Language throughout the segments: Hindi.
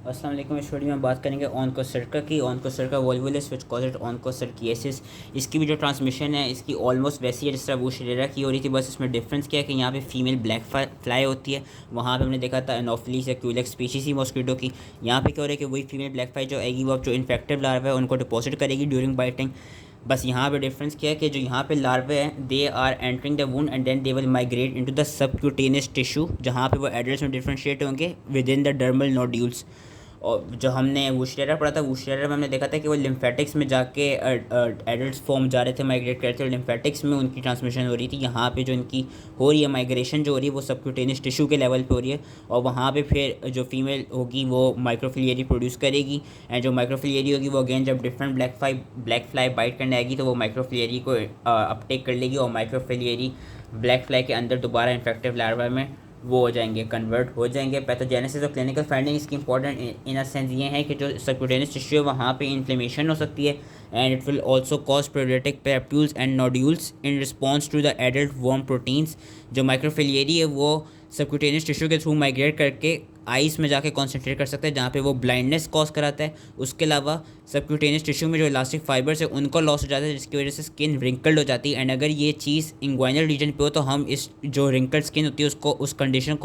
अस्सलाम वालेकुम। इस वीडियो में बात करेंगे ऑनकोसर्का की। ऑनकोसर्का वोल्वुलस विच कॉज इट ऑनकोसर्कियासिस। इसकी भी जो ट्रांसमिशन है इसकी ऑलमोस्ट वैसी है जिस तरह वुशरेरा की हो रही थी, बस इसमें डिफरेंस क्या है कि यहाँ पे फीमेल ब्लैक फ्लाई होती है। वहाँ पे हमने देखा था एनोफिलीस या क्यूलेक्स स्पीशीज ही मॉस्किटो की। यहाँ पे क्या हो रहा है कि वही फीमेल ब्लैक फ्लाई जो आएगी वो जो इन्फेक्टिव लार्वा है उनको डिपॉजिट करेगी ड्यूरिंग बाइटिंग। बस यहाँ पे डिफरेंस क्या है कि जो यहाँ पे लार्वे हैं they are entering the wound and then they will migrate into the subcutaneous tissue, जहाँ पे वो एडल्ट्स में डिफ्रेंशिएट होंगे within the dermal nodules. और जो हमने वुशरेरा पढ़ा था, वुशरेरा में हमने देखा था कि वो लिम्फेटिक्स में जाके एडल्ट फॉर्म जा रहे थे, माइग्रेट कर रहे थे और लिम्फेटिक्स में उनकी ट्रांसमिशन हो रही थी। यहाँ पे जो इनकी हो रही है माइग्रेशन जो हो रही है वो सबक्यूटेनियस टिश्यू के लेवल पे हो रही है और वहाँ पे फिर जो फीमेल होगी वो माइक्रोफिलियरी प्रोड्यूस करेगी। एंड जो माइक्रोफिलियरी होगी वो अगेन जब डिफरेंट ब्लैक फ्लाई बाइट करने आएगी तो वो माइक्रोफिलियरी को अपटेक कर लेगी और माइक्रोफिलियरी ब्लैक फ्लाई के अंदर दोबारा इन्फेक्टिव लार्वा में वो हो जाएंगे, कन्वर्ट हो जाएंगे। पैथोजेनेसिस और क्लिनिकल फाइंडिंग इसकी इंपॉर्टेंट इन अ सेंस ये है कि जो सबक्यूटेनियस टिश्यू है वहाँ पे इन्फ्लेमेशन हो सकती है and it will also cause pruritic papules and nodules in response to the adult worm proteins. जो माइक्रोफिलियरी है वो सबक्यूटेनियस टिश्यू के थ्रू माइग्रेट करके आइस में जाके कॉन्सेंट्रेट कर सकता है जहाँ पे वो ब्लाइंडनेस कॉज कराता है। उसके अलावा सबक्यूटेनियस टिश्यू में जो इलास्टिक फाइबर्स है उनको लॉस हो जाता है जिसकी वजह से स्किन रिंकल्ड हो जाती है। एंड अगर ये चीज़ इंग्वाइनल रीजन पे हो तो हम इस जो रिंकल्ड स्किन होती है उसको उस कंडीशन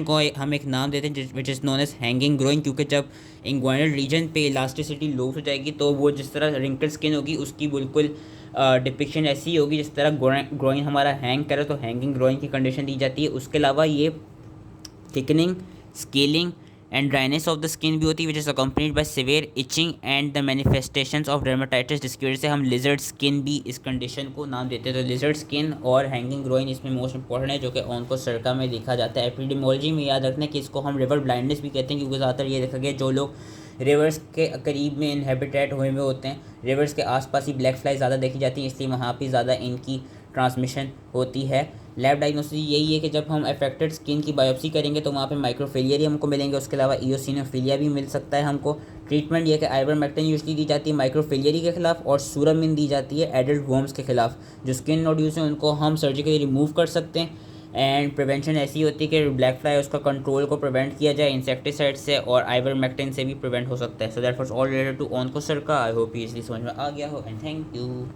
को हम एक नाम देते हैं which is known as hanging groin, क्योंकि जब इंग्वाइनल रीजन पे इलास्टिसिटी लूज हो जाएगी तो वो जिस तरह रिंकल्ड स्किन होगी उसकी बिल्कुल डिपिक्शन ऐसी ही होगी जिस तरह ग्रोइन हमारा हैंग करे तो हैंगिंग ग्रोइंग की कंडीशन दी जाती है। उसके अलावा ये thickening, scaling and dryness of the skin भी होती है which is accompanied by severe etching and the manifestations of dermatitis, जिसकी वजह से हम लिजर्ड स्किन भी इस कंडीशन को नाम देते हैं। तो लिजर्ड स्किन और हैंगिंग ग्रोइन इसमें मोस्ट इंपॉर्टेंट है जो कि ऑनकोसर्का में देखा जाता है। एपिडेमोलॉजी में याद रखना है कि इसको हम रिवर ब्लाइंडनेस भी कहते हैं क्योंकि ज़्यादातर ये देखा गया जो लोग रिवर्स के करीब में इनहेबिटेट हुए होते हैं, रिवर्स के आसपास ही ब्लैक फ्लाई ज़्यादा देखी जाती है, इसलिए वहाँ पर ज़्यादा इनकी ट्रांसमिशन होती है। लैब डायग्नोसिस यही है कि जब हम अफेक्टेड स्किन की बायोप्सी करेंगे तो वहाँ पे माइक्रोफिलियरी हमको मिलेंगे, उसके अलावा इयोसिनोफिलिया भी मिल सकता है हमको। ट्रीटमेंट ये कि आइवरमेक्टिन यूजली दी जाती है माइक्रोफिलियरी के खिलाफ और सूरामिन दी जाती है एडल्ट वर्म्स के खिलाफ। जो स्किन नोड्यूल्स हैं उनको हम सर्जिकली रिमूव कर सकते हैं। एंड प्रिवेंशन ऐसी होती है कि ब्लैक फ्लाई उसका कंट्रोल को प्रिवेंट किया जाए इंसेक्टिसाइड से और आइवरमेक्टिन से भी प्रिवेंट हो सकता है। So that was all related to onchocerca. I hope ये इसलिए समझ में आ गया हो एंड थैंक यू।